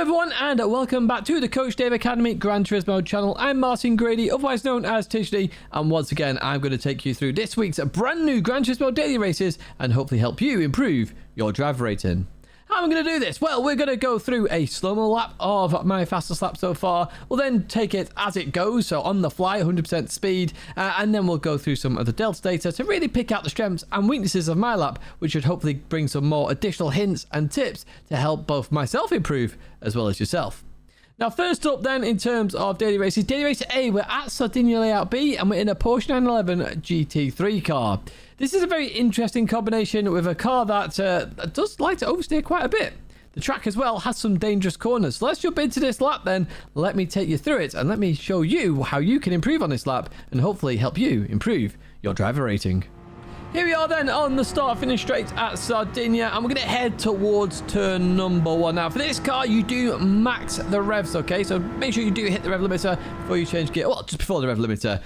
everyone, and welcome back to the Coach Dave Academy Gran Turismo channel. I'm Martin Grady, otherwise known as Tishney, and once again I'm going to take you through this week's brand new Gran Turismo daily races and hopefully help you improve your driver rating. How am I going to do this? Well, we're going to go through a slow-mo lap of my fastest lap so far. We'll then take it as it goes, so on the fly, 100% speed, and then we'll go through some of the Delta data to really pick out the strengths and weaknesses of my lap, which should hopefully bring some more additional hints and tips to help both myself improve as well as yourself. Now, first up then, in terms of daily races, daily race A, we're at Sardinia Layout B, and we're in a Porsche 911 GT3 car. This is a very interesting combination with a car that does like to oversteer quite a bit. The track as well has some dangerous corners. So let's jump into this lap then. Let me take you through it, and let me show you how you can improve on this lap, and hopefully help you improve your driver rating. Here we are then on the start finish straight at Sardinia, and we're going to head towards turn number 1. Now for this car you do max the revs, okay, so make sure you do hit the rev limiter before you change gear. Well, just before the rev limiter,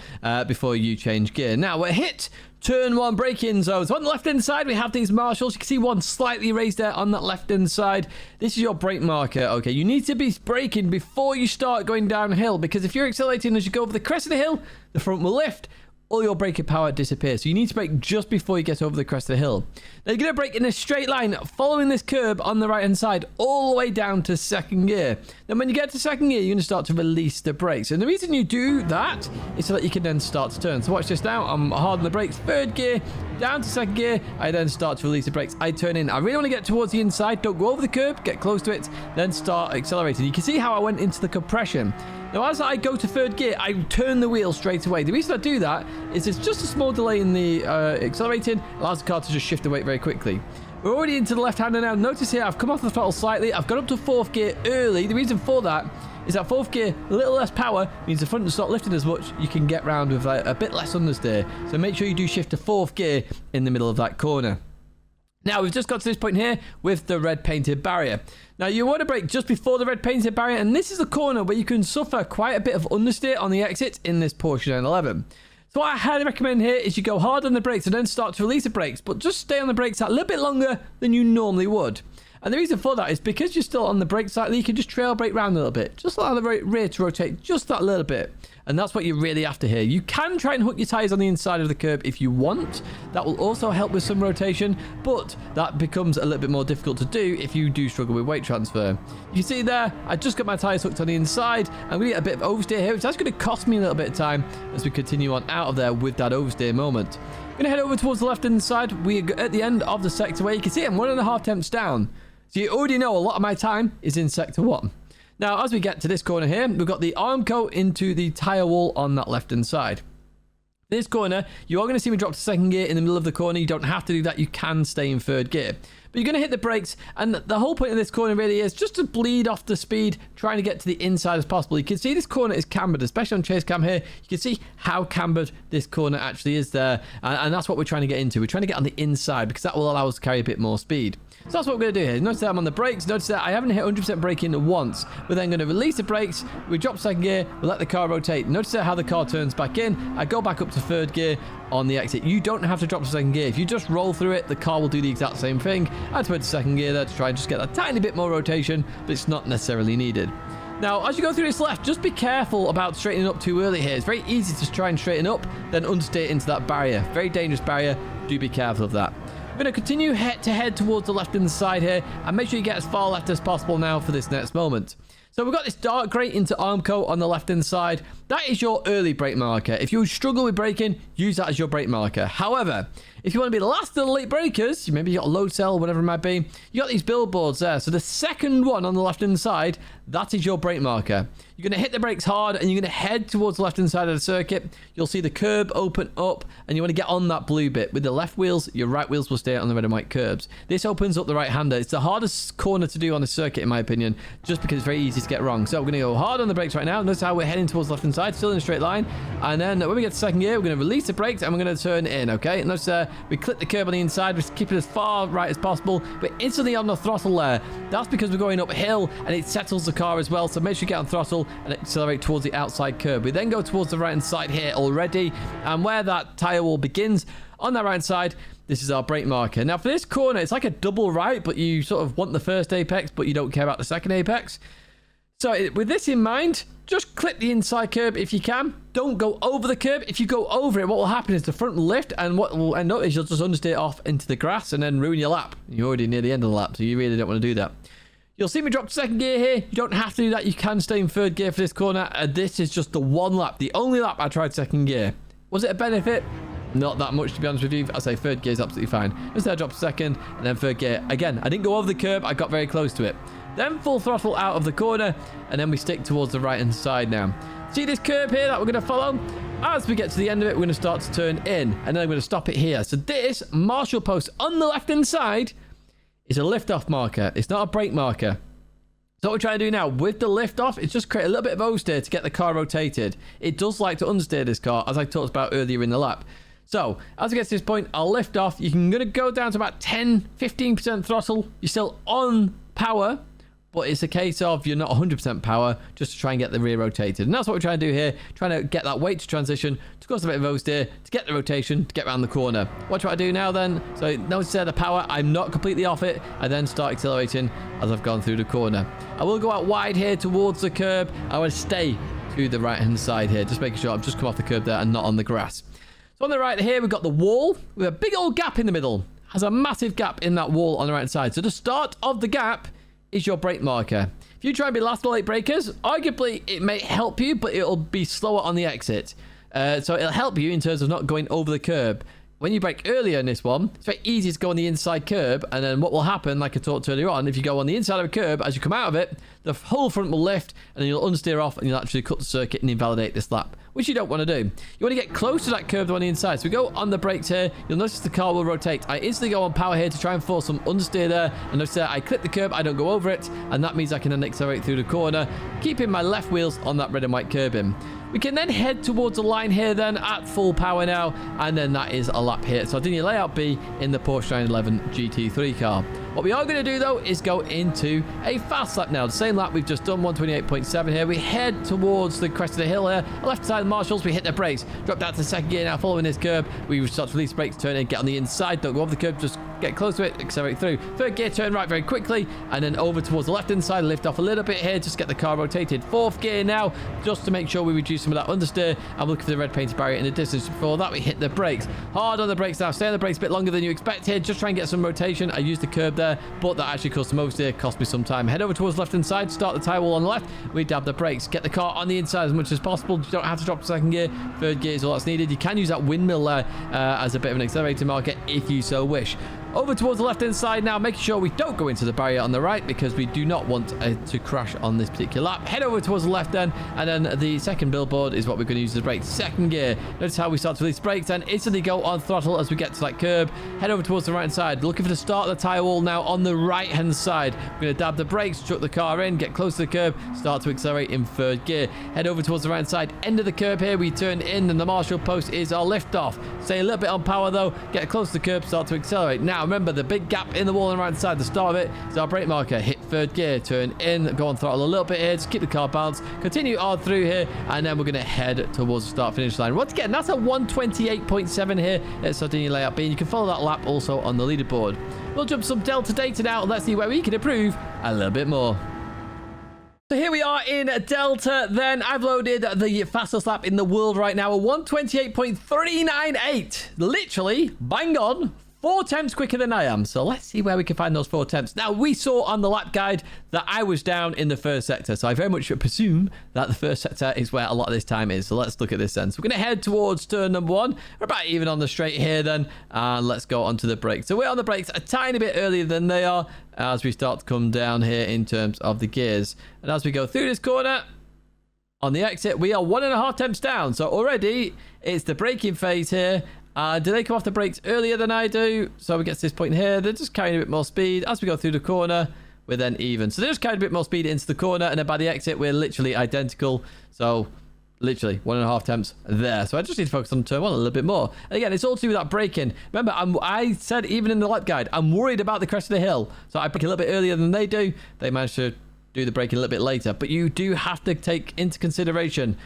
before you change gear. Now we're hit turn 1 braking zone. So on the left hand side we have these marshals. You can see one slightly raised there on that left hand side. This is your brake marker, okay. You need to be braking before you start going downhill, because if you're accelerating as you go over the crest of the hill, the front will lift, all your braking power disappears. So you need to brake just before you get over the crest of the hill. Now you're going to brake in a straight line following this curb on the right hand side all the way down to second gear. Then when you get to second gear, you're going to start to release the brakes. And the reason you do that is so that you can then start to turn. So watch this now. I'm hard on the brakes, third gear, down to second gear. I then start to release the brakes. I turn in. I really want to get towards the inside. Don't go over the curb, get close to it, then start accelerating. You can see how I went into the compression. Now, as I go to third gear, I turn the wheel straight away. The reason I do that is it's just a small delay in the accelerating, allows the car to just shift the weight very quickly. We're already into the left-hander now. Notice here, I've come off the throttle slightly. I've got up to fourth gear early. The reason for that is that fourth gear, a little less power, means the front does not lifting as much. You can get round with a bit less understeer. So make sure you do shift to fourth gear in the middle of that corner. Now, we've just got to this point here with the red painted barrier. Now, you want to brake just before the red painted barrier, and this is the corner where you can suffer quite a bit of understeer on the exit in this Porsche 911. So what I highly recommend here is you go hard on the brakes and then start to release the brakes, but just stay on the brakes a little bit longer than you normally would. And the reason for that is because you're still on the brake slightly, you can just trail brake round a little bit. Just allow the rear to rotate just that little bit. And that's what you're really after here. You can try and hook your tyres on the inside of the curb if you want. That will also help with some rotation, but that becomes a little bit more difficult to do if you do struggle with weight transfer. You see there, I just got my tyres hooked on the inside. I'm going to get a bit of oversteer here, which is going to cost me a little bit of time as we continue on out of there with that oversteer moment. I'm going to head over towards the left-hand side. We're at the end of the sector where you can see I'm 1.5 tenths down. So you already know a lot of my time is in sector 1. Now, as we get to this corner here, we've got the arm coat into the tyre wall on that left-hand side. This corner, you are going to see me drop to second gear in the middle of the corner. You don't have to do that. You can stay in third gear. But you're going to hit the brakes, and the whole point of this corner really is just to bleed off the speed, trying to get to the inside as possible. You can see this corner is cambered, especially on chase cam here. You can see how cambered this corner actually is there, and that's what we're trying to get into. We're trying to get on the inside because that will allow us to carry a bit more speed. So that's what we're going to do here. Notice that I'm on the brakes. Notice that I haven't hit 100% braking once. We're then going to release the brakes. We drop second gear. We let the car rotate. Notice how the car turns back in. I go back up to third gear on the exit. You don't have to drop to second gear. If you just roll through it, the car will do the exact same thing. I had to put to second gear there to try and just get a tiny bit more rotation, but it's not necessarily needed. Now, as you go through this left, just be careful about straightening up too early here. It's very easy to try and straighten up, then understeer into that barrier. Very dangerous barrier. Do be careful of that. We're going to continue head towards the left-hand side here, and make sure you get as far left as possible now for this next moment. So we've got this dark grey into arm coat on the left-hand side. That is your early brake marker. If you struggle with braking, use that as your brake marker. However, if you want to be the last of the late brakers, maybe you got a load cell, whatever it might be, you got these billboards there. So the second one on the left-hand side, that is your brake marker. You're going to hit the brakes hard, and you're going to head towards the left-hand side of the circuit. You'll see the curb open up, and you want to get on that blue bit. With the left wheels, your right wheels will stay on the red and white curbs. This opens up the right-hander. It's the hardest corner to do on the circuit, in my opinion, just because it's very easy to get wrong. So we're going to go hard on the brakes right now. Notice how we're heading towards the left-hand side, still in a straight line. And then when we get to second gear, we're going to release the brakes, and we're going to turn in, okay? Notice we clip the curb on the inside. We keep it as far right as possible. We're instantly on the throttle there. That's because we're going uphill, and it settles the car as well. So make sure you get on throttle and accelerate towards the outside curb. We then go towards the right hand side here already, and where that tyre wall begins on that right hand side, this is our brake marker. Now for this corner, it's like a double right, but you sort of want the first apex, but you don't care about the second apex. So with this in mind, just clip the inside curb if you can. Don't go over the curb. If you go over it, what will happen is the front will lift, and what will end up is you'll just understeer off into the grass and then ruin your lap. You're already near the end of the lap, so you really don't want to do that. You'll see me drop to second gear here. You don't have to do that. You can stay in third gear for this corner. This is just the one lap. The only lap I tried second gear. Was it a benefit? Not that much, to be honest with you. I say third gear is absolutely fine. Instead, I dropped to second and then third gear. Again, I didn't go over the curb. I got very close to it. Then full throttle out of the corner, and then we stick towards the right-hand side now. See this curb here that we're going to follow? As we get to the end of it, we're going to start to turn in, and then I'm going to stop it here. So this marshal post on the left-hand side is a lift-off marker. It's not a brake marker. So what we're trying to do now with the lift-off is just create a little bit of oversteer to get the car rotated. It does like to understeer this car, as I talked about earlier in the lap. So, as it gets to this point, I'll lift off. You're going to go down to about 10-15% throttle. You're still on power, but it's a case of you're not 100% power, just to try and get the rear rotated. And that's what we're trying to do here, trying to get that weight to transition, to cause a bit of oversteer, to get the rotation, to get around the corner. What do I do now then? So notice there the power, I'm not completely off it. I then start accelerating as I've gone through the corner. I will go out wide here towards the curb. I will stay to the right-hand side here, just making sure I've just come off the curb there and not on the grass. So on the right here, we've got the wall with a big old gap in the middle. Has a massive gap in that wall on the right side. So the start of the gap is your brake marker. If you try and be last or late brakers, arguably it may help you, but it'll be slower on the exit. So it'll help you in terms of not going over the curb. When you brake earlier in this one, it's very easy to go on the inside curb, and then what will happen, like I talked earlier on, if you go on the inside of a curb, as you come out of it, the whole front will lift, and then you'll understeer off, and you'll actually cut the circuit and invalidate this lap, which you don't want to do. You want to get close to that curb on the inside. So we go on the brakes here, you'll notice the car will rotate. I instantly go on power here to try and force some understeer there, and notice there I clip the curb, I don't go over it, and that means I can then accelerate through the corner, keeping my left wheels on that red and white curbing. We can then head towards the line here then at full power now, and then that is a lap here. So I did your layout B in the Porsche 911 GT3 car. What we are going to do though is go into a fast lap now. The same lap we've just done, 128.7 here. We head towards the crest of the hill here. Left side of the marshals, we hit the brakes. Drop down to the second gear now, following this curb. We start to release brakes, turn in, get on the inside. Don't go over the curb, just get close to it, accelerate through. Third gear, turn right very quickly, and then over towards the left-hand side, lift off a little bit here, just get the car rotated. Fourth gear now, just to make sure we reduce some of that understeer. I'm looking for the red painted barrier in the distance. Before that, we hit the brakes. Hard on the brakes now. Stay on the brakes a bit longer than you expect here. Just try and get some rotation. I used the curb there, but that actually caused some oversteer, cost me some time. Head over towards the left-hand side, start the tyre wall on the left. We dab the brakes. Get the car on the inside as much as possible. You don't have to drop to second gear. Third gear is all that's needed. You can use that windmill there as a bit of an accelerator marker if you so wish. Over towards the left-hand side now, making sure we don't go into the barrier on the right because we do not want to crash on this particular lap. Head over towards the left then, and then the second billboard is what we're going to use as brakes. Second gear. Notice how we start to release brakes and instantly go on throttle as we get to that curb. Head over towards the right-hand side. Looking for the start of the tyre wall now on the right-hand side. We're going to dab the brakes, chuck the car in, get close to the curb, start to accelerate in third gear. Head over towards the right-hand side. End of the curb here. We turn in, and the marshal post is our lift-off. Stay a little bit on power though. Get close to the curb, start to accelerate. Now remember, the big gap in the wall on the right side, the start of it is our brake marker. Hit third gear, turn in, go on throttle a little bit here, just keep the car balanced, continue on through here, and then we're going to head towards the start finish line. Once again, that's a 128.7 here at Sardinia Layout B, and you can follow that lap also on the leaderboard. We'll jump some Delta data now, and let's see where we can improve a little bit more. So here we are in Delta then. I've loaded the fastest lap in the world right now, a 128.398. Literally, bang on, 4 attempts quicker than I am. So let's see where we can find those 4 attempts. Now, we saw on the lap guide that I was down in the first sector. So I very much presume that the first sector is where a lot of this time is. So let's look at this then. So we're going to head towards turn number 1. We're about even on the straight here then. And let's go onto the brakes. So we're on the brakes a tiny bit earlier than they are as we start to come down here in terms of the gears. And as we go through this corner, on the exit, we are 1.5 temps down. So already it's the braking phase here. Do they come off the brakes earlier than I do? So we get to this point here. They're just carrying a bit more speed. As we go through the corner, we're then even. So they're just carrying a bit more speed into the corner. And then by the exit, we're literally identical. So literally 1.5 temps there. So I just need to focus on turn 1 a little bit more. And again, it's all to do with that braking. Remember, I said even in the lap guide, I'm worried about the crest of the hill. So I brake a little bit earlier than they do. They managed to do the braking a little bit later. But you do have to take into consideration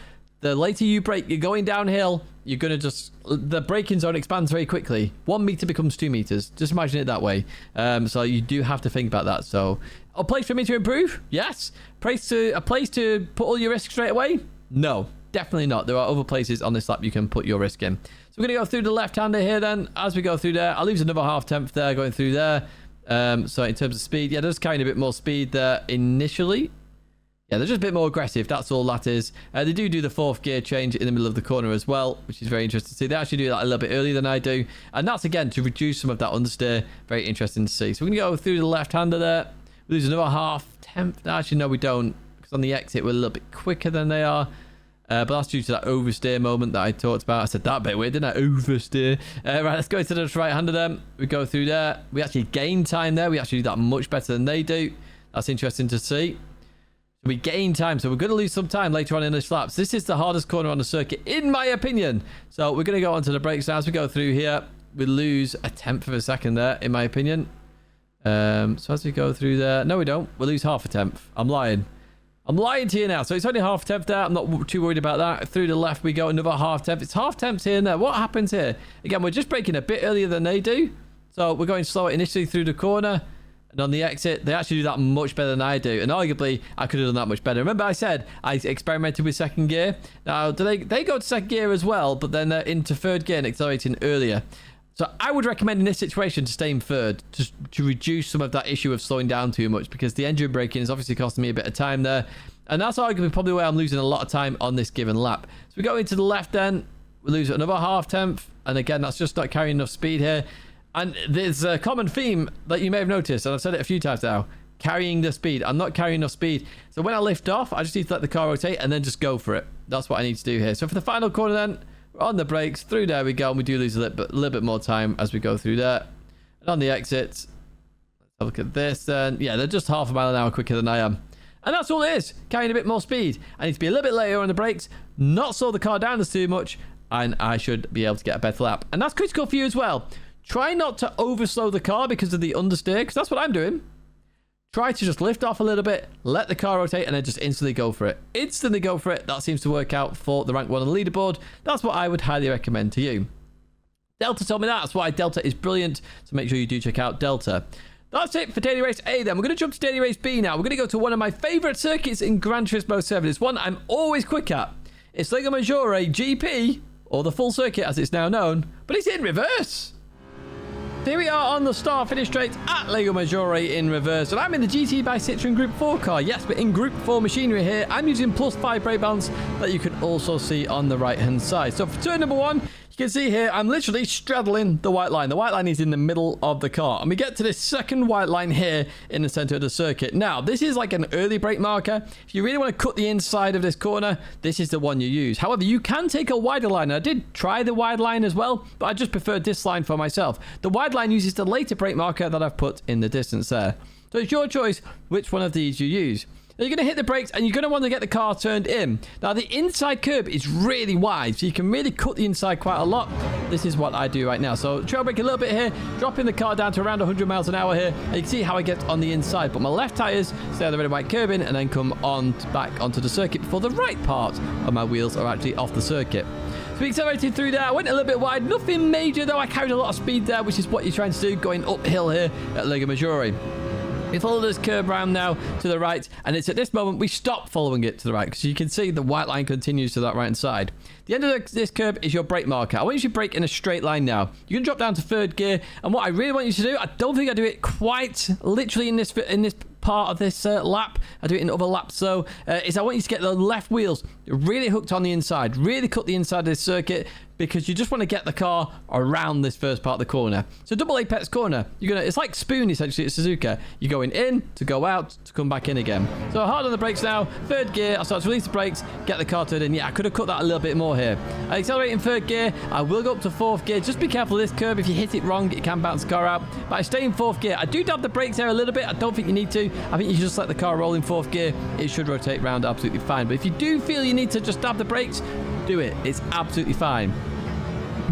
the later you brake, you're going downhill. you're going to just... The braking zone expands very quickly. 1 meter becomes 2 meters. Just imagine it that way. So you do have to think about that. So a place for me to improve? Yes. A place to put all your risk straight away? No, definitely not. There are other places on this lap you can put your risk in. So we're going to go through the left-hander here then. As we go through there, I'll lose another half-tenth there going through there. So in terms of speed, yeah, there's kind of a bit more speed there initially. Yeah, they're just a bit more aggressive. That's all that is. They do the 4th gear change in the middle of the corner as well, which is very interesting to see. They actually do that a little bit earlier than I do. And that's, again, to reduce some of that understeer. Very interesting to see. So we're going to go through the left-hander there. We lose another half-tenth. Actually, no, we don't. Because on the exit, we're a little bit quicker than they are. But that's due to that oversteer moment that I talked about. I said that bit weird, didn't I? Oversteer. Right, let's go to the right-hander then. We go through there. We actually gain time there. We actually do that much better than they do. That's interesting to see. We gain time, so we're going to lose some time later on in this lap. So this is the hardest corner on the circuit, in my opinion. So we're going to go on to the brakes now. As we go through here, we lose a tenth of a second there, in my opinion. So as we go through there... No, we don't. We lose half a tenth. I'm lying. I'm lying to you now. So it's only half a tenth there. I'm not too worried about that. Through the left, we go another half tenth. It's half tenths here and there. What happens here? Again, we're just braking a bit earlier than they do. So we're going slower initially through the corner. And on the exit, they actually do that much better than I do. And arguably, I could have done that much better. Remember I said I experimented with second gear? Now, they go to second gear as well, but then they're into third gear and accelerating earlier. So I would recommend in this situation to stay in third, just to reduce some of that issue of slowing down too much, because the engine braking is obviously costing me a bit of time there. And that's arguably probably where I'm losing a lot of time on this given lap. So we go into the left then, we lose another half tenth. And again, that's just not carrying enough speed here. And there's a common theme that you may have noticed, and I've said it a few times now, carrying the speed. I'm not carrying enough speed. So when I lift off, I just need to let the car rotate and then just go for it. That's what I need to do here. So for the final corner then, we're on the brakes, through there we go, and we do lose a little bit more time as we go through there. And on the exit, let's have a look at this then. Yeah, they're just half a mile an hour quicker than I am. And that's all it is, carrying a bit more speed. I need to be a little bit later on the brakes, not slow the car down as too much, and I should be able to get a better lap. And that's critical for you as well. Try not to overslow the car because of the understeer, because that's what I'm doing. Try to just lift off a little bit, let the car rotate, and then just instantly go for it. Instantly go for it. That seems to work out for the rank 1 on the leaderboard. That's what I would highly recommend to you. Delta told me that. That's why Delta is brilliant. So make sure you do check out Delta. That's it for Daily Race A then. We're going to jump to Daily Race B now. We're going to go to one of my favourite circuits in Gran Turismo 7. It's one I'm always quick at. It's Lego Maggiore GP, or the full circuit as it's now known, but it's in reverse. Here we are on the start-finish straight at Lego Maggiore in reverse. And I'm in the GT by Citroen Group 4 car. Yes, but in Group 4 machinery here. I'm using +5 brake balance that you can also see on the right-hand side. So for turn number 1, you can see here, I'm literally straddling the white line. The white line is in the middle of the car. And we get to this second white line here in the center of the circuit. Now, this is like an early brake marker. If you really want to cut the inside of this corner, this is the one you use. However, you can take a wider line. I did try the wide line as well, but I just preferred this line for myself. The wide line uses the later brake marker that I've put in the distance there. So it's your choice which one of these you use. Now you're going to hit the brakes and you're going to want to get the car turned in. Now the inside curb is really wide, so you can really cut the inside quite a lot. This is what I do right now. So trail brake a little bit here, dropping the car down to around 100 miles an hour here. And you can see how I get on the inside. But my left tyres stay on the red and white curbing and then come on back onto the circuit before the right part of my wheels are actually off the circuit. So we accelerated through there. I went a little bit wide. Nothing major though. I carried a lot of speed there, which is what you're trying to do going uphill here at Lego Maggiore. We follow this curb round now to the right, and it's at this moment we stop following it to the right, because you can see the white line continues to that right hand side. The end of this curb is your brake marker. I want you to brake in a straight line now. You can drop down to third gear, and what I really want you to do, I don't think I do it quite literally in this part of this lap, I do it in other laps though, is I want you to get the left wheels really hooked on the inside, really cut the inside of this circuit, because you just want to get the car around this first part of the corner. So double apex corner, it's like spoon essentially at Suzuka. You're going in to go out to come back in again. So hard on the brakes now, third gear, I start to release the brakes, get the car turned in. Yeah, I could have cut that a little bit more here. I accelerate in third gear, I will go up to fourth gear. Just be careful of this curb, if you hit it wrong it can bounce the car out. But I stay in fourth gear. I do dab the brakes there a little bit, I don't think you need to. I think you just let the car roll in fourth gear, it should rotate round absolutely fine. But if you do feel you need to just dab the brakes, do it, it's absolutely fine.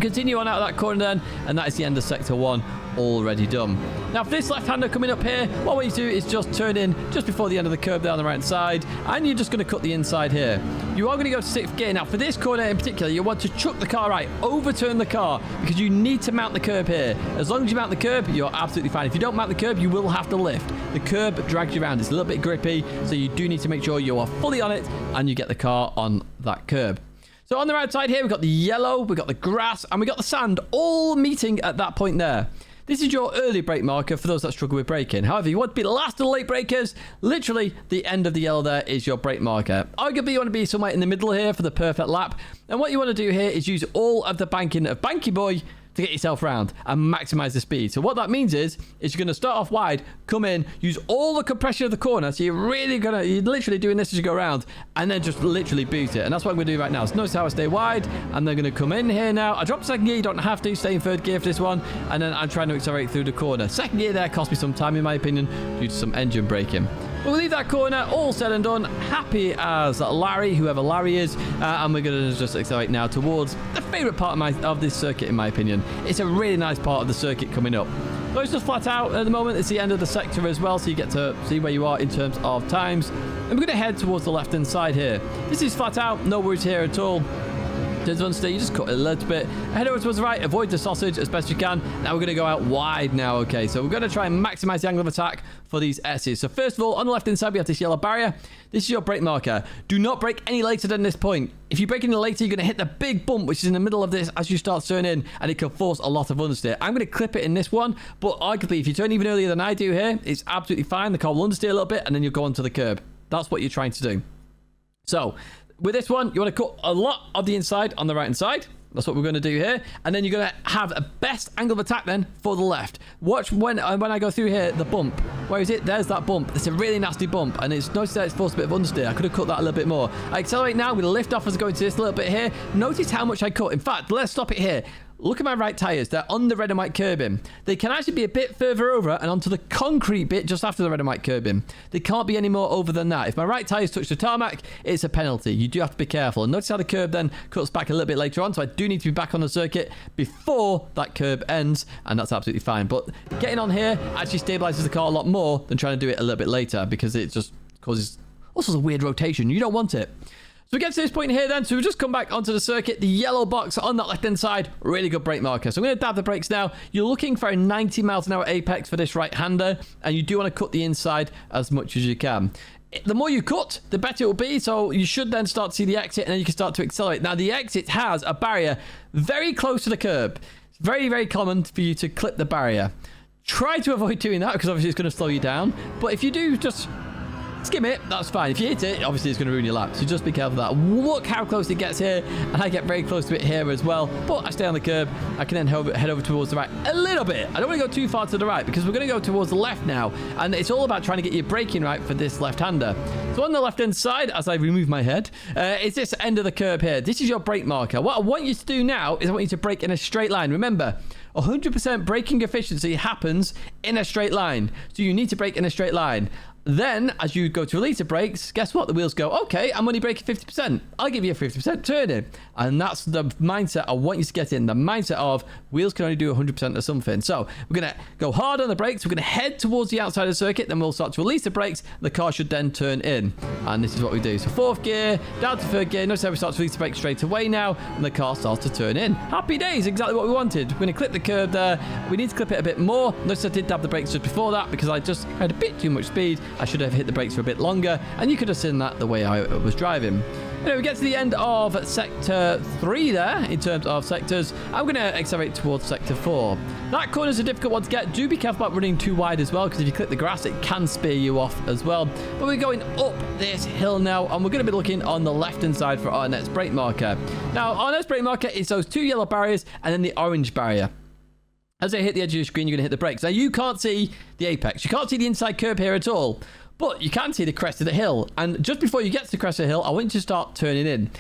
Continue on out of that corner then, and that is the end of sector 1. already done. Now for this left-hander coming up here, what we do is just turn in just before the end of the curb there on the right side, and you're just going to cut the inside here. You are going to go to 6th gear. Now for this corner in particular, you want to chuck the car right, overturn the car, because you need to mount the curb here. As long as you mount the curb, you're absolutely fine. If you don't mount the curb, you will have to lift. The curb drags you around. It's a little bit grippy, so you do need to make sure you are fully on it and you get the car on that curb. So on the right side here, we've got the yellow, we've got the grass, and we've got the sand all meeting at that point there. This is your early brake marker for those that struggle with braking. However, you want to be the last of the late brakers. Literally, the end of the yellow there is your brake marker. Arguably, you want to be somewhere in the middle here for the perfect lap. And what you want to do here is use all of the banking of Banky Boy to get yourself round and maximize the speed. So what that means is you're going to start off wide, come in, use all the compression of the corner. So you're literally doing this as you go around, and then just literally boot it. And that's what I'm going to do right now. So notice how I stay wide, and they're going to come in here now. I dropped 2nd gear, you don't have to. Stay in 3rd gear for this one. And then I'm trying to accelerate through the corner. 2nd gear there cost me some time, in my opinion, due to some engine braking. We'll leave that corner all said and done, happy as Larry, whoever Larry is, and we're going to just accelerate now towards the favourite part of this circuit, in my opinion. It's a really nice part of the circuit coming up. So it's just flat out at the moment. It's the end of the sector as well, so you get to see where you are in terms of times. And we're going to head towards the left-hand side here. This is flat out, no worries here at all. Turns on stay, you just cut it a little bit. Head over towards the right, avoid the sausage as best you can. Now we're going to go out wide now, okay? So we're going to try and maximize the angle of attack for these S's. So first of all, on the left-hand side, we have this yellow barrier. This is your brake marker. Do not brake any later than this point. If you brake any later, you're going to hit the big bump, which is in the middle of this as you start turning, and it can force a lot of understeer. I'm going to clip it in this one, but arguably, if you turn even earlier than I do here, it's absolutely fine. The car will understeer a little bit, and then you'll go onto the curb. That's what you're trying to do. So with this one, you want to cut a lot of the inside on the right hand side. That's what we're going to do here. And then you're going to have a best angle of attack then for the left. Watch when I go through here, the bump. Where is it? There's that bump. It's a really nasty bump. And it's notice that it's forced a bit of understeer. I could have cut that a little bit more. I accelerate now. I'm going to lift off as I go into this little bit here. Notice how much I cut. In fact, let's stop it here. Look at my right tyres. They're on the red and white curbing. They can actually be a bit further over and onto the concrete bit just after the red and white curbing. They can't be any more over than that. If my right tyres touch the tarmac, it's a penalty. You do have to be careful. And notice how the curb then cuts back a little bit later on. So I do need to be back on the circuit before that curb ends. And that's absolutely fine. But getting on here actually stabilizes the car a lot more than trying to do it a little bit later, because it just causes all sorts of weird rotation. You don't want it. So we get to this point here then, so we've just come back onto the circuit. The yellow box on that left-hand side, really good brake marker. So I'm going to dab the brakes now. You're looking for a 90 miles an hour apex for this right-hander, and you do want to cut the inside as much as you can. The more you cut, the better it will be, so you should then start to see the exit, and then you can start to accelerate. Now, the exit has a barrier very close to the curb. It's very, very common for you to clip the barrier. Try to avoid doing that, because obviously it's going to slow you down. But if you do just skim it, that's fine. If you hit it, obviously it's going to ruin your lap, so just be careful of that. Look how close it gets here, and I get very close to it here as well, but I stay on the curb. I can then head over towards the right a little bit. I don't want to go too far to the right, because we're going to go towards the left now, and it's all about trying to get your braking right for this left-hander. So on the left-hand side, as I remove my head, is this end of the curb here. This is your brake marker. What I want you to do now is I want you to brake in a straight line. Remember, 100% braking efficiency happens in a straight line, so you need to brake in a straight line. Then, as you go to release the brakes, guess what? The wheels go, okay, I'm only braking 50%. I'll give you a 50% turn in. And that's the mindset I want you to get in. The mindset of wheels can only do 100% of something. So we're going to go hard on the brakes. We're going to head towards the outside of the circuit. Then we'll start to release the brakes. The car should then turn in. And this is what we do. So 4th gear, down to 3rd gear. Notice how we start to release the brakes straight away now. And the car starts to turn in. Happy days, exactly what we wanted. We're going to clip the curb there. We need to clip it a bit more. Notice I did dab the brakes just before that, because I just had a bit too much speed. I should have hit the brakes for a bit longer, and you could have seen that the way I was driving. Anyway, we get to the end of sector 3 there in terms of sectors. I'm going to accelerate towards sector 4. That corner is a difficult one to get. Do be careful about running too wide as well, because if you clip the grass, it can spear you off as well. But we're going up this hill now, and we're going to be looking on the left-hand side for our next brake marker. Now, our next brake marker is those 2 yellow barriers and then the orange barrier. As they hit the edge of your screen, you're going to hit the brakes. Now, you can't see the apex. You can't see the inside curb here at all. But you can see the crest of the hill. And just before you get to the crest of the hill, I want you to start turning in.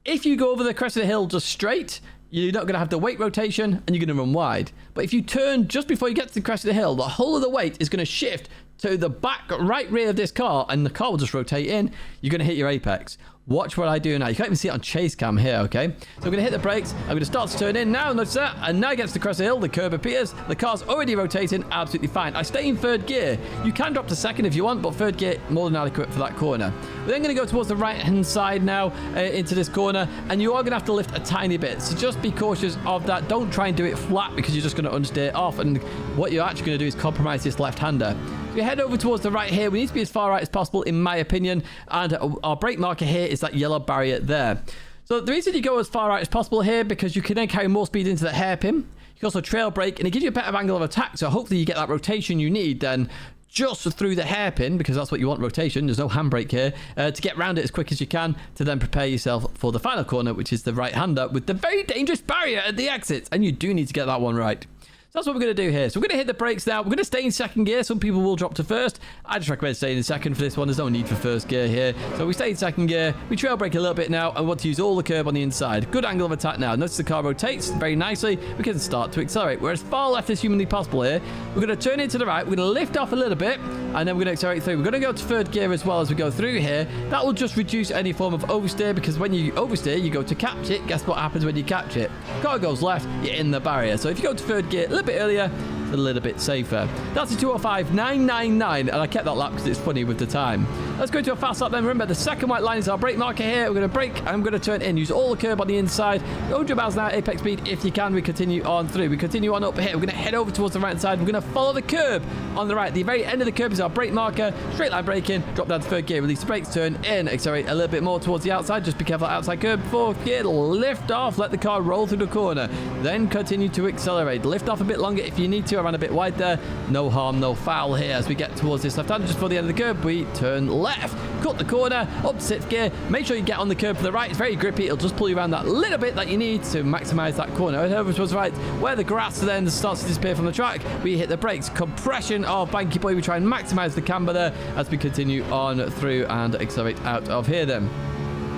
If you go over the crest of the hill just straight, you're not going to have the weight rotation, and you're going to run wide. But if you turn just before you get to the crest of the hill, the whole of the weight is going to shift to the back right rear of this car and the car will just rotate in, you're going to hit your apex. Watch what I do now. You can't even see it on chase cam here, okay? So I'm going to hit the brakes. I'm going to start to turn in now. Notice that. And now against the crest of the hill, the curb appears. The car's already rotating. Absolutely fine. I stay in third gear. You can drop to second if you want, but third gear, more than adequate for that corner. We're then going to go towards the right-hand side now into this corner. And you are going to have to lift a tiny bit. So just be cautious of that. Don't try and do it flat because you're just going to understeer off. And what you're actually going to do is compromise this left-hander. We head over towards the right here. We need to be as far right as possible, in my opinion. And our brake marker here is that yellow barrier there. So the reason you go as far right as possible here, because you can then carry more speed into the hairpin. You can also trail brake, and it gives you a better angle of attack. So hopefully you get that rotation you need then just through the hairpin, because that's what you want, rotation. There's no handbrake here, to get round it as quick as you can, to then prepare yourself for the final corner, which is the right-hander with the very dangerous barrier at the exits. And you do need to get that one right. That's what we're going to do here. So we're going to hit the brakes now. We're going to stay in second gear. Some people will drop to first. I just recommend staying in second for this one. There's no need for first gear here. So we stay in second gear. We trail brake a little bit now. And we want to use all the curb on the inside. Good angle of attack now. Notice the car rotates very nicely. We can start to accelerate. We're as far left as humanly possible here. We're going to turn into the right. We're going to lift off a little bit. And then we're going to accelerate through. We're going to go to third gear as well as we go through here. That will just reduce any form of oversteer, because when you oversteer, you go to catch it. Guess what happens when you catch it? Car goes left, you're in the barrier. So if you go to third gear a little bit earlier, a little bit safer. That's a 205.999, and I kept that lap because it's funny with the time. Let's go to a fast lap then. Remember, the second white line is our brake marker here. We're going to brake and I'm going to turn in. Use all the curb on the inside. 100 miles an hour apex speed if you can. We continue on through. We continue on up here. We're going to head over towards the right side. We're going to follow the curb on the right. The very end of the curb is our brake marker. Straight line braking. Drop down to third gear. Release the brakes. Turn in. Accelerate a little bit more towards the outside. Just be careful outside curb. Fourth gear. Lift off. Let the car roll through the corner. Then continue to accelerate. Lift off a bit longer if you need to. I ran a bit wide there. No harm, no foul here. As we get towards this left hand, just before the end of the curb, we turn left. Cut the corner, up to sixth gear. Make sure you get on the curb for the right. It's very grippy. It'll just pull you around that little bit that you need to maximize that corner. Head over towards the right, where the grass then starts to disappear from the track. We hit the brakes. Compression of Banky Boy. We try and maximize the camber there as we continue on through and accelerate out of here then.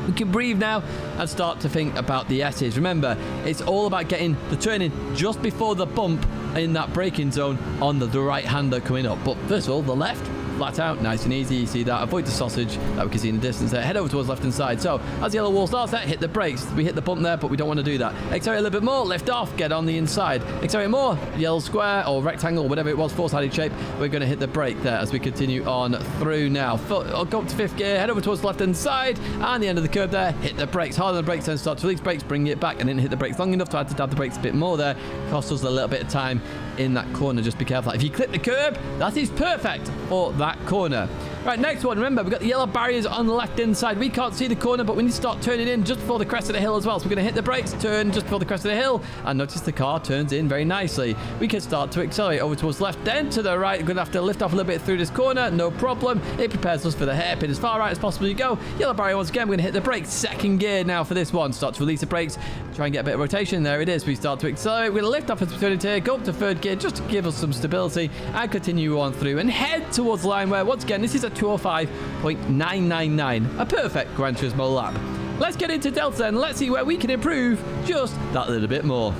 We can breathe now and start to think about the S's. Remember, it's all about getting the turning just before the bump in that braking zone on the right-hander coming up. But first of all, the left, flat out, nice and easy. You see that. Avoid the sausage that we can see in the distance there. Head over towards left-hand side. So as the yellow wall starts there, hit the brakes. We hit the bump there, but we don't want to do that. Accelerate a little bit more, lift off, get on the inside. Accelerate more, yellow square or rectangle, or whatever it was, four-sided shape. We're going to hit the brake there as we continue on through now. Go up to fifth gear, head over towards the left-hand side, and the end of the curve there, hit the brakes. Hard on the brakes, then start to release brakes, bring it back, and then hit the brakes long enough to have to dab the brakes a bit more there. Cost us a little bit of time in that corner. Just be careful. If you clip the curb, that is perfect for that corner. Right, next one. Remember, we've got the yellow barriers on the left-hand side. We can't see the corner, but we need to start turning in just before the crest of the hill as well. So we're going to hit the brakes, turn just before the crest of the hill, and notice the car turns in very nicely. We can start to accelerate over towards left, then to the right. We're going to have to lift off a little bit through this corner. No problem. It prepares us for the hairpin. As far right as possible you go. Yellow barrier once again. We're going to hit the brakes. Second gear now for this one. Start to release the brakes. Try and get a bit of rotation. There it is. We start to accelerate. We're going to lift off as we turn into here. Go up to third gear just to give us some stability and continue on through and head towards the line where, once again, this is a 205.999. A perfect Gran Turismo lap. Let's get into Delta then. Let's see where we can improve just that little bit more.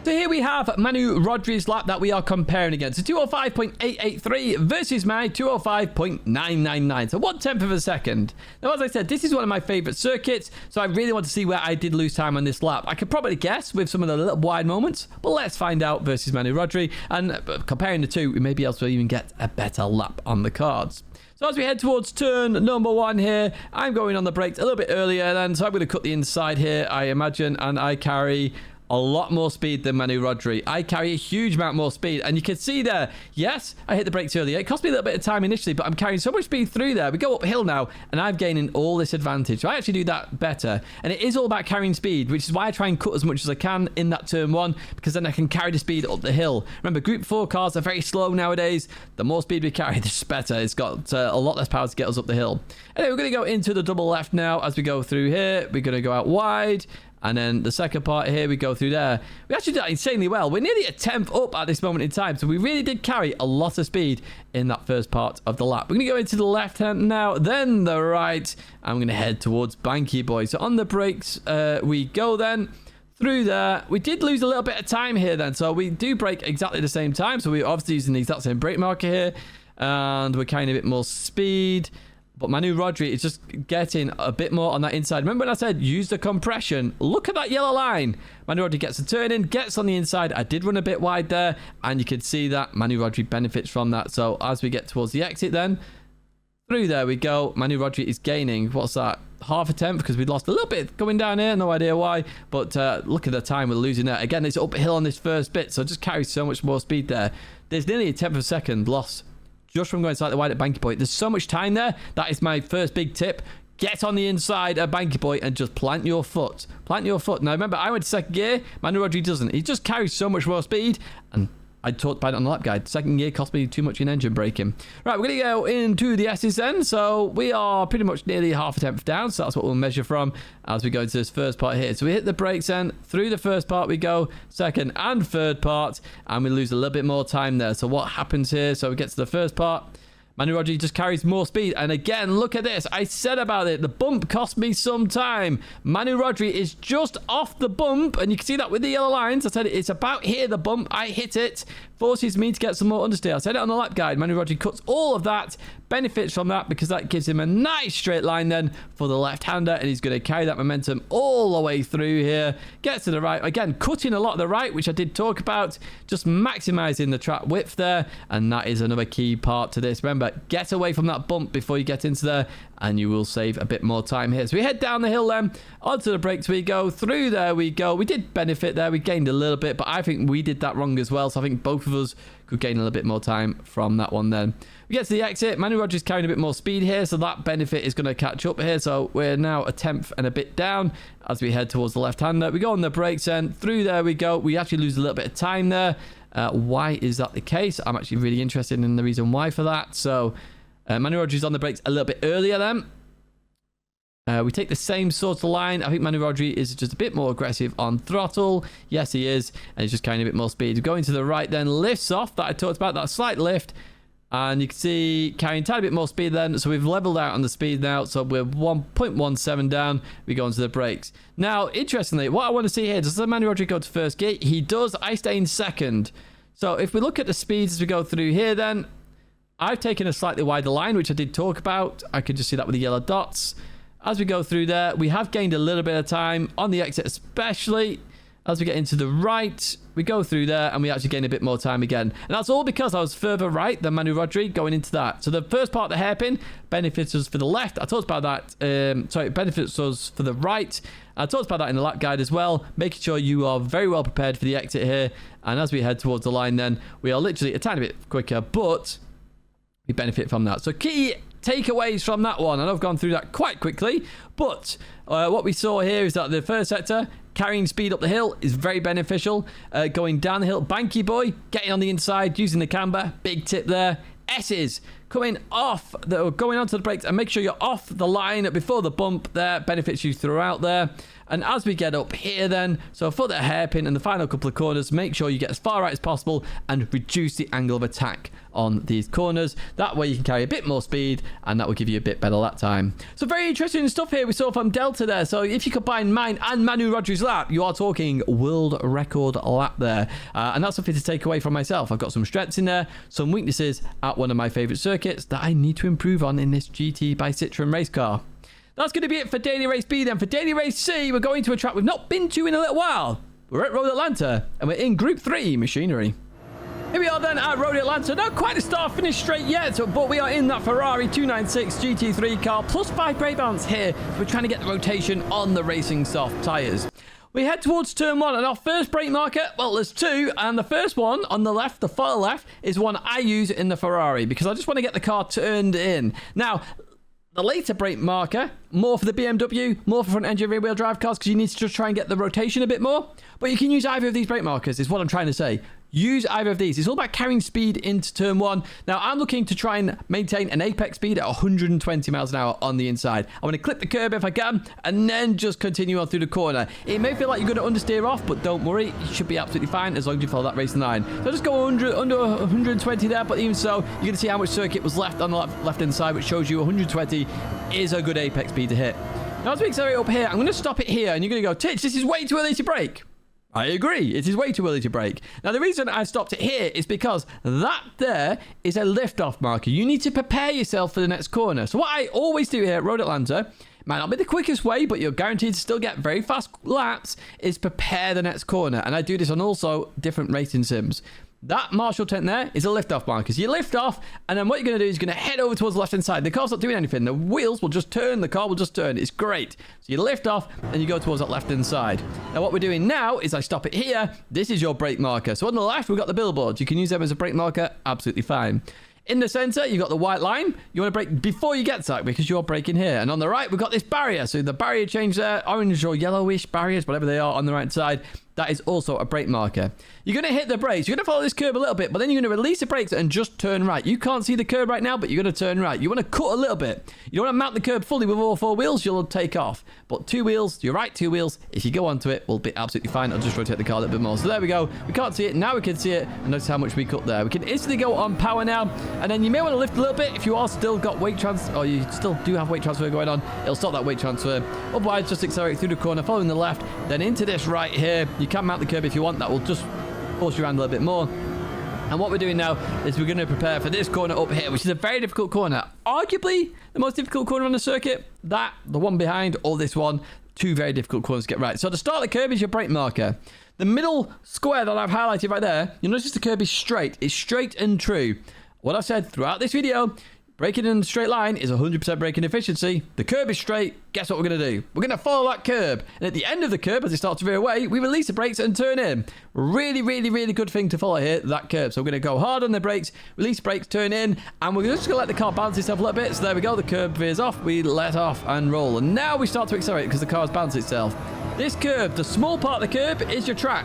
So here we have Manu Rodri's lap that we are comparing against. So 205.883 versus my 205.999. So 1/10 of a second. Now, as I said, this is one of my favorite circuits. So I really want to see where I did lose time on this lap. I could probably guess with some of the little wide moments, but let's find out versus Manu Rodri. And comparing the two, we may be able to even get a better lap on the cards. So as we head towards turn number one here, I'm going on the brakes a little bit earlier then. So I'm going to cut the inside here, I imagine, and I carry a lot more speed than Manu Rodri. I carry a huge amount more speed, and you can see there, yes, I hit the brakes earlier. It cost me a little bit of time initially, but I'm carrying so much speed through there. We go uphill now, and I'm gaining all this advantage. So I actually do that better, and it is all about carrying speed, which is why I try and cut as much as I can in that turn one, because then I can carry the speed up the hill. Remember, Group 4 cars are very slow nowadays. The more speed we carry, the better. It's got a lot less power to get us up the hill. Anyway, we're going to go into the double left now as we go through here. We're going to go out wide. And then the second part here, we go through there. We actually did that insanely well. We're nearly a 10th up at this moment in time. So we really did carry a lot of speed in that first part of the lap. We're going to go into the left hand now, then the right. I'm going to head towards Banky Boy. So on the brakes, we go then through there. We did lose a little bit of time here then. So we do brake exactly the same time. So we're obviously using the exact same brake marker here. And we're carrying a bit more speed. But Manu Rodri is just getting a bit more on that inside. Remember when I said use the compression? Look at that yellow line. Manu Rodri gets a turn in, gets on the inside. I did run a bit wide there, and you can see that Manu Rodri benefits from that. So as we get towards the exit then, through there we go. Manu Rodri is gaining, what's that? Half a tenth, because we lost a little bit going down here. No idea why. But look at the time we're losing there. Again, it's uphill on this first bit, so it just carries so much more speed there. There's nearly a tenth of a second loss just from going slightly wide at Banky Boy. There's so much time there. That is my first big tip. Get on the inside at Banky Boy and just plant your foot. Plant your foot. Now, remember, I went to second gear. Manu Rodri doesn't. He just carries so much more speed. And I talked about it on the lap guide. Second gear cost me too much in engine braking. Right, we're going to go into the S's then. So we are pretty much nearly half a tenth down. So that's what we'll measure from as we go into this first part here. So we hit the brakes then. Through the first part we go. Second and third part. And we lose a little bit more time there. So what happens here? So we get to the first part. Manu Rodri just carries more speed. And again, look at this. I said about it. The bump cost me some time. Manu Rodri is just off the bump. And you can see that with the yellow lines. I said it's about here, the bump. I hit it. Forces me to get some more understeer. I said it on the lap guide. Manu Rodri cuts all of that. Benefits from that because that gives him a nice straight line then for the left-hander. And he's going to carry that momentum all the way through here. Gets to the right. Again, cutting a lot of the right, which I did talk about. Just maximizing the track width there. And that is another key part to this. Remember, get away from that bump before you get into there, and you will save a bit more time here. So we head down the hill then, onto the brakes we go, through there we go. We did benefit there, we gained a little bit, but I think we did that wrong as well, so I think both of us could gain a little bit more time from that one then. We get to the exit. Manu Rodri's carrying a bit more speed here, so that benefit is going to catch up here. So we're now a tenth and a bit down as we head towards the left-hander. We go on the brakes then, through there we go. We actually lose a little bit of time there. Why is that the case? I'm actually really interested in the reason why for that. So Manu Rodri's on the brakes a little bit earlier then. We take the same sort of line. I think Manu Rodri is just a bit more aggressive on throttle. Yes, he is. And he's just carrying a bit more speed. Going to the right then, lifts off that I talked about, that slight lift. And you can see carrying a tiny bit more speed then. So we've leveled out on the speed now. So we're 1.17 down. We go into the brakes. Now, interestingly, what I want to see here, does Manu Rodri go to first gear? He does. I stay in second. So if we look at the speeds as we go through here then, I've taken a slightly wider line, which I did talk about. I could just see that with the yellow dots. As we go through there, we have gained a little bit of time on the exit, especially as we get into the right. We go through there and we actually gain a bit more time again. And that's all because I was further right than Manu Rodri going into that. So the first part of the hairpin benefits us for the left. I talked about that. It benefits us for the right. I talked about that in the lap guide as well, making sure you are very well prepared for the exit here. And as we head towards the line then, we are literally a tiny bit quicker, but we benefit from that. So key takeaways from that one. I know I've gone through that quite quickly, but what we saw here is that the first sector, carrying speed up the hill, is very beneficial. Going down the hill, Banky Boy, getting on the inside, using the camber, big tip there. S's coming off, going onto the brakes, and make sure you're off the line before the bump there, benefits you throughout there. And as we get up here then, so for the hairpin and the final couple of corners, make sure you get as far right as possible and reduce the angle of attack on these corners. That way you can carry a bit more speed and that will give you a bit better lap time. So very interesting stuff here we saw from Delta there. So if you combine mine and Manu Rodri's lap, you are talking world record lap there. And that's something to take away from myself. I've got some strengths in there, some weaknesses at one of my favorite circuits that I need to improve on in this GT by Citroen race car. That's going to be it for Daily Race B then. For Daily Race C, we're going to a track we've not been to in a little while. We're at Road Atlanta, and we're in Group 3 machinery. Here we are then at Road Atlanta. Not quite a start-finish straight yet, but we are in that Ferrari 296 GT3 car, plus 5 brake balance here. We're trying to get the rotation on the racing soft tyres. We head towards turn 1, and our first brake marker, well, there's 2, and the first one on the left, the far left, is one I use in the Ferrari, because I just want to get the car turned in. Now, the later brake marker, more for the BMW, more for front engine rear wheel drive cars, because you need to just try and get the rotation a bit more. But you can use either of these brake markers, is what I'm trying to say. Use either of these. It's all about carrying speed into turn 1. Now, I'm looking to try and maintain an apex speed at 120 miles an hour on the inside. I want to clip the curb if I can, and then just continue on through the corner. It may feel like you're going to understeer off, but don't worry. You should be absolutely fine as long as you follow that racing line. So just go under 120 there, but even so, you're going to see how much circuit was left on the left-hand side, which shows you 120 is a good apex speed to hit. Now, as we accelerate up here, I'm going to stop it here, and you're going to go, Titch, this is way too early to brake. I agree. It is way too early to brake. Now, the reason I stopped it here is because that there is a lift-off marker. You need to prepare yourself for the next corner. So what I always do here at Road Atlanta, might not be the quickest way, but you're guaranteed to still get very fast laps, is prepare the next corner. And I do this on also different racing sims. That Marshall tent there is a lift-off marker. So you lift off, and then what you're going to do is you're going to head over towards the left-hand side. The car's not doing anything. The wheels will just turn. The car will just turn. It's great. So you lift off, and you go towards that left-hand side. Now, what we're doing now is I stop it here. This is your brake marker. So on the left, we've got the billboards. You can use them as a brake marker. Absolutely fine. In the center, you've got the white line. You want to brake before you get to that because you're braking here. And on the right, we've got this barrier. So the barrier change there, orange or yellowish barriers, whatever they are on the right side. That is also a brake marker. You're going to hit the brakes. You're going to follow this curb a little bit, but then you're going to release the brakes and just turn right. You can't see the curb right now, but you're going to turn right. You want to cut a little bit. You don't want to mount the curb fully with all 4 wheels. You'll take off. But 2 wheels, you're right, 2 wheels. If you go onto it, we'll be absolutely fine. I'll just rotate the car a little bit more. So there we go. We can't see it. Now we can see it. And notice how much we cut there. We can instantly go on power now. And then you may want to lift a little bit if you are still got weight transfer, or you still do have weight transfer going on. It'll stop that weight transfer. Otherwise, just accelerate through the corner, following the left, then into this right here. You can mount the curb if you want. That will just force you around a little bit more. And what we're doing now is we're going to prepare for this corner up here, which is a very difficult corner. Arguably the most difficult corner on the circuit. That, the one behind, or this one. 2 very difficult corners to get right. So to start the curb is your brake marker. The middle square that I've highlighted right there, you'll notice the curb is straight. It's straight and true. What I've said throughout this video, braking in a straight line is 100% braking efficiency. The curb is straight. Guess what we're going to do? We're going to follow that curb. And at the end of the curb, as it starts to veer away, we release the brakes and turn in. Really, really, really good thing to follow here, that curb. So we're going to go hard on the brakes, release brakes, turn in, and we're just going to let the car bounce itself a little bit. So there we go. The curb veers off. We let off and roll. And now we start to accelerate because the car's bounced itself. This curb, the small part of the curb, is your track.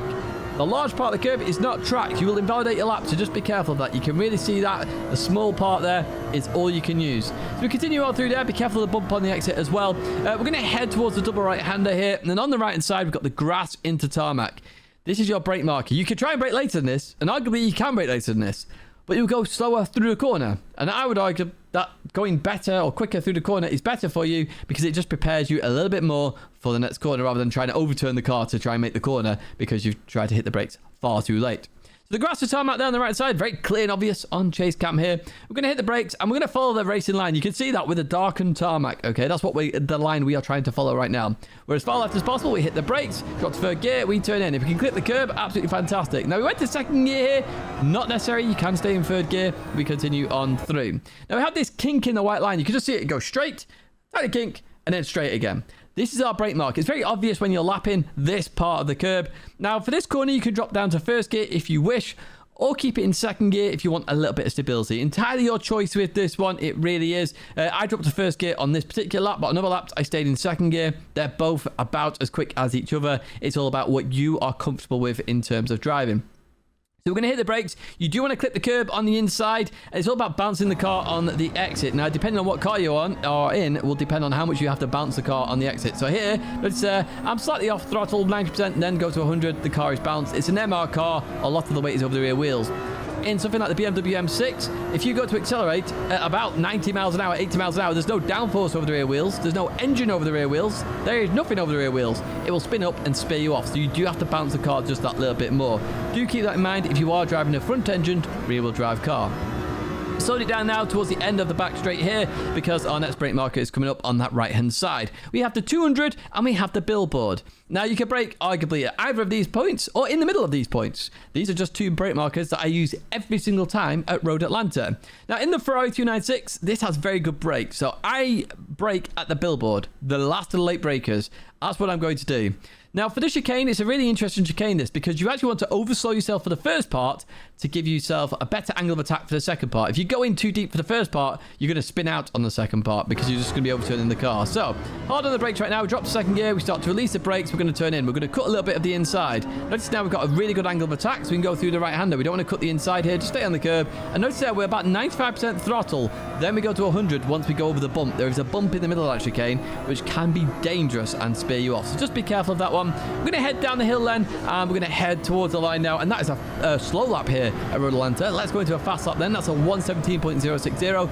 The large part of the curb is not tracked. You will invalidate your lap, so just be careful of that. You can really see that. The small part there is all you can use. So we continue on through there. Be careful of the bump on the exit as well. We're going to head towards the double right-hander here. And then on the right-hand side, we've got the grass into tarmac. This is your brake marker. You could try and brake later than this, and arguably you can brake later than this. But you'll go slower through the corner. And I would argue that going better or quicker through the corner is better for you because it just prepares you a little bit more for the next corner rather than trying to overturn the car to try and make the corner because you've tried to hit the brakes far too late. So the grass is tarmac there on the right side, very clear and obvious on chase cam here. We're going to hit the brakes and we're going to follow the racing line. You can see that with a darkened tarmac, okay? That's what the line we are trying to follow right now. We're as far left as possible. We hit the brakes, drop to 3rd gear, we turn in. If we can clip the curb, absolutely fantastic. Now we went to 2nd gear here. Not necessary. You can stay in 3rd gear. We continue on through. Now we have this kink in the white line. You can just see it go straight, tiny kink, and then straight again. This is our brake mark. It's very obvious when you're lapping this part of the curb. Now for this corner, you can drop down to 1st gear if you wish, or keep it in 2nd gear if you want a little bit of stability. Entirely your choice with this one, it really is. I dropped to 1st gear on this particular lap, but on other laps I stayed in 2nd gear. They're both about as quick as each other. It's all about what you are comfortable with in terms of driving. So we're going to hit the brakes. You do want to clip the curb on the inside. It's all about bouncing the car on the exit. Now, depending on what car you're on or in, will depend on how much you have to bounce the car on the exit. So here, I'm slightly off throttle, 90%, then go to 100. The car is bounced. It's an MR car. A lot of the weight is over the rear wheels. In something like the BMW M6, if you go to accelerate at about 90 miles an hour, 80 miles an hour, there's no downforce over the rear wheels. There's no engine over the rear wheels. There is nothing over the rear wheels. It will spin up and spear you off. So you do have to bounce the car just that little bit more. Do keep that in mind if you are driving a front-engined rear-wheel drive car. Slowed it down now towards the end of the back straight here because our next brake marker is coming up on that right-hand side. We have the 200 and we have the billboard. Now you can brake arguably at either of these points or in the middle of these points. These are just 2 brake markers that I use every single time at Road Atlanta. Now in the Ferrari 296, this has very good brakes. So I brake at the billboard, the last of the late brakers. That's what I'm going to do. Now, for the chicane, it's a really interesting chicane, this, because you actually want to overslow yourself for the first part to give yourself a better angle of attack for the second part. If you go in too deep for the first part, you're going to spin out on the second part because you're just going to be overturning the car. So, hard on the brakes right now. We drop to 2nd gear. We start to release the brakes. We're going to turn in. We're going to cut a little bit of the inside. Notice now we've got a really good angle of attack, so we can go through the right-hander. We don't want to cut the inside here. Just stay on the curb. And notice there we're about 95% throttle. Then we go to 100 once we go over the bump. There is a bump in the middle of that chicane, which can be dangerous and spear you off. So just be careful of that one. We're going to head down the hill then, and we're going to head towards the line now, and that is a slow lap here at Road Atlanta. Let's go into a fast lap then. That's a 117.060.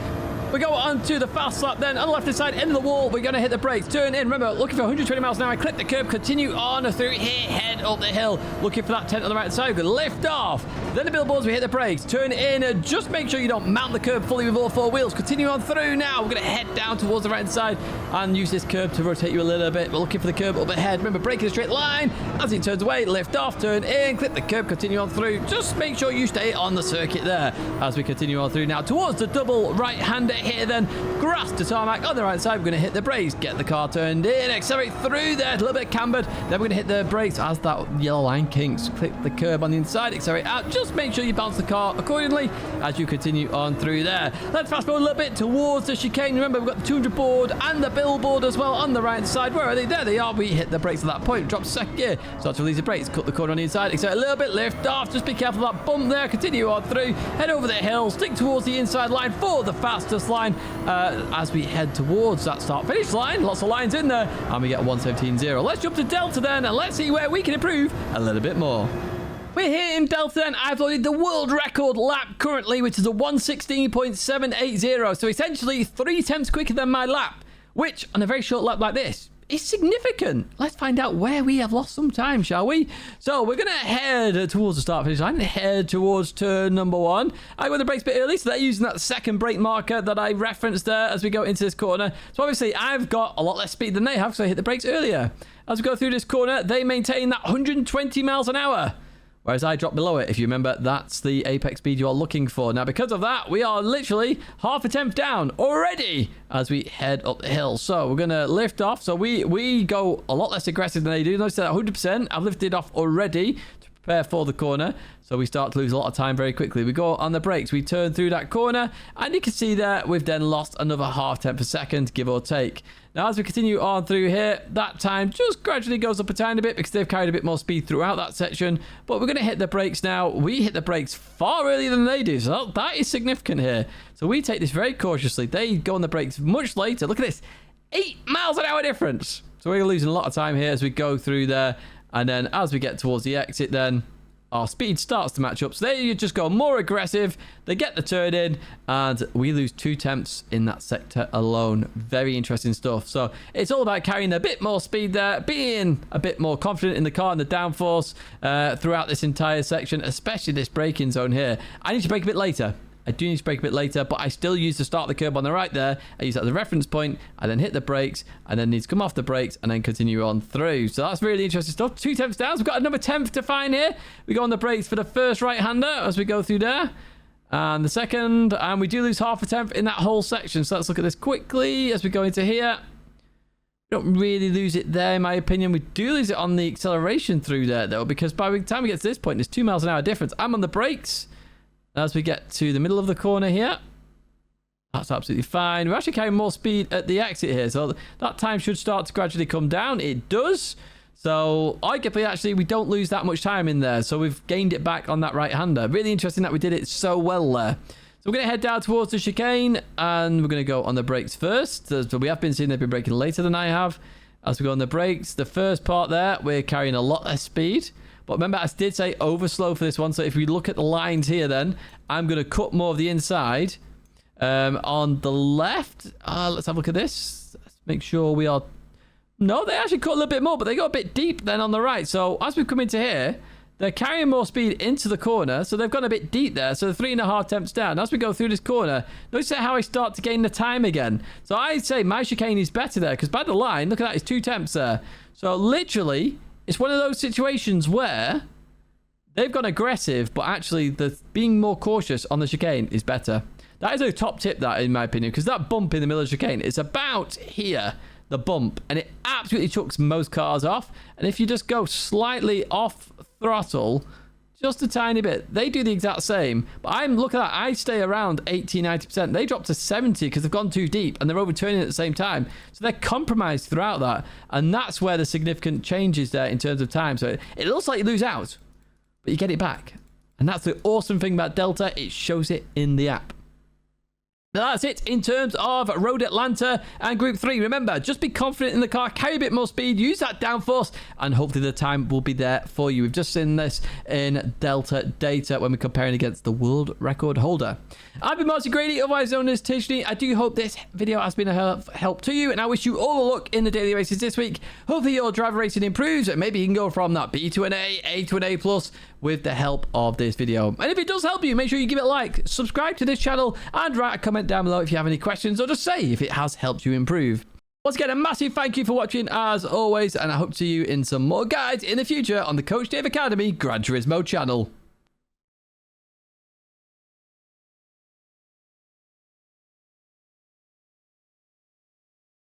We go on to the fast lap then. On the left-hand side, end of the wall. We're going to hit the brakes. Turn in. Remember, looking for 120 miles an hour. Clip the curb. Continue on through here. Head up the hill. Looking for that tent on the right side. We're going to lift off. Then the billboards, we hit the brakes. Turn in. Just make sure you don't mount the curb fully with all four wheels. Continue on through now. We're going to head down towards the right-hand side and use this curb to rotate you a little bit. We're looking for the curb up ahead. Remember, brake in a straight line. As it turns away, lift off. Turn in. Clip the curb. Continue on through. Just make sure you stay on the circuit there as we continue on through now towards the double right-hander here then. Grass to tarmac on the right side. We're going to hit the brakes, get the car turned in, accelerate through there, a little bit cambered. Then we're going to hit the brakes as that yellow line kinks. Click the curb on the inside, accelerate out. Just make sure you bounce the car accordingly as you continue on through there. Let's fast forward a little bit towards the chicane. Remember, we've got the 200 board and the billboard as well on the right side. Where are they? There they are. We hit the brakes at that point. Drop second gear. Start to release the brakes. Cut the corner on the inside. Accelerate a little bit. Lift off. Just be careful of that bump there. Continue on through. Head over the hill. Stick towards the inside line for the fastest line as we head towards that start-finish line. Lots of lines in there. And we get a 1:17.0. Let's jump to Delta then, and let's see where we can improve a little bit more. We're here in Delta then. I've loaded the world record lap currently, which is a 1:16.780. So essentially 3 tenths quicker than my lap, which on a very short lap like this is significant. Let's find out where we have lost some time, shall we? So we're going to head towards the start finish line, head towards turn number 1. I got the brakes a bit early, so they're using that second brake marker that I referenced there as we go into this corner. So obviously I've got a lot less speed than they have, so I hit the brakes earlier. As we go through this corner, they maintain that 120 miles an hour. Whereas I drop below it. If you remember, that's the apex speed you are looking for. Now, because of that, we are literally half a tenth down already as we head up the hill. So we're going to lift off. So we go a lot less aggressive than they do. Notice that 100%. I've lifted off already to prepare for the corner. So we start to lose a lot of time very quickly. We go on the brakes. We turn through that corner. And you can see there, we've then lost another half tenth per second, give or take. Now, as we continue on through here, that time just gradually goes up a tiny bit because they've carried a bit more speed throughout that section. But we're going to hit the brakes now. We hit the brakes far earlier than they do. So that is significant here. So we take this very cautiously. They go on the brakes much later. Look at this. 8 miles an hour difference. So we're losing a lot of time here as we go through there. And then as we get towards the exit then, our speed starts to match up. So there you just go more aggressive. They get the turn in and we lose 2 tenths in that sector alone. Very interesting stuff. So it's all about carrying a bit more speed there, being a bit more confident in the car and the downforce throughout this entire section, especially this braking zone here. I need to brake a bit later. I do need to brake a bit later, but I still use the start of the curb on the right there. I use that as a reference point. I then hit the brakes and then need to come off the brakes and then continue on through. So that's really interesting stuff. 2 tenths down. So we've got another tenth to find here. We go on the brakes for the first right-hander as we go through there. And the second, and we do lose half a tenth in that whole section. So let's look at this quickly as we go into here. We don't really lose it there, in my opinion. We do lose it on the acceleration through there, though, because by the time we get to this point, there's 2 miles an hour difference. I'm on the brakes. As we get to the middle of the corner here, that's absolutely fine. We're actually carrying more speed at the exit here, so that time should start to gradually come down. It does. So arguably, actually, we don't lose that much time in there. So we've gained it back on that right-hander. Really interesting that we did it so well there. So we're going to head down towards the chicane, and we're going to go on the brakes first. So we have been seeing they've been braking later than I have. As we go on the brakes, the first part there, we're carrying a lot less speed. But remember, I did say over slow for this one. So if we look at the lines here, then I'm going to cut more of the inside. On the left, let's have a look at this. Let's make sure we are... No, they actually cut a little bit more, but they go a bit deep then on the right. So as we come into here, they're carrying more speed into the corner. So they've gone a bit deep there. So 3.5 tenths down. As we go through this corner, notice how I start to gain the time again. So I'd say my chicane is better there because by the line, look at that, it's 2 tenths there. So literally... it's one of those situations where they've gone aggressive, but actually the being more cautious on the chicane is better. That is a top tip, that, in my opinion, because that bump in the middle of the chicane is about here, the bump, and it absolutely chucks most cars off. And if you just go slightly off throttle, just a tiny bit, they do the exact same. But I'm looking at that, I stay around 80-90%. They drop to 70 because they've gone too deep and they're overturning at the same time. So they're compromised throughout that. And that's where the significant change is there in terms of time. So it looks like you lose out, but you get it back. And that's the awesome thing about Delta. It shows it in the app. That's it in terms of Road Atlanta and Group 3. Remember, just be confident in the car, carry a bit more speed, use that downforce, and hopefully the time will be there for you. We've just seen this in Delta data when we're comparing against the world record holder. I've been Martin Grady, otherwise known as Tishney. I do hope this video has been a help to you, and I wish you all the luck in the daily races this week. Hopefully your driver racing improves, and maybe you can go from that B to an A to an A+, with the help of this video. And if it does help you, make sure you give it a like, subscribe to this channel, and write a comment down below if you have any questions, or just say if it has helped you improve. Once again, a massive thank you for watching as always, and I hope to see you in some more guides in the future on the Coach Dave Academy Gran Turismo channel.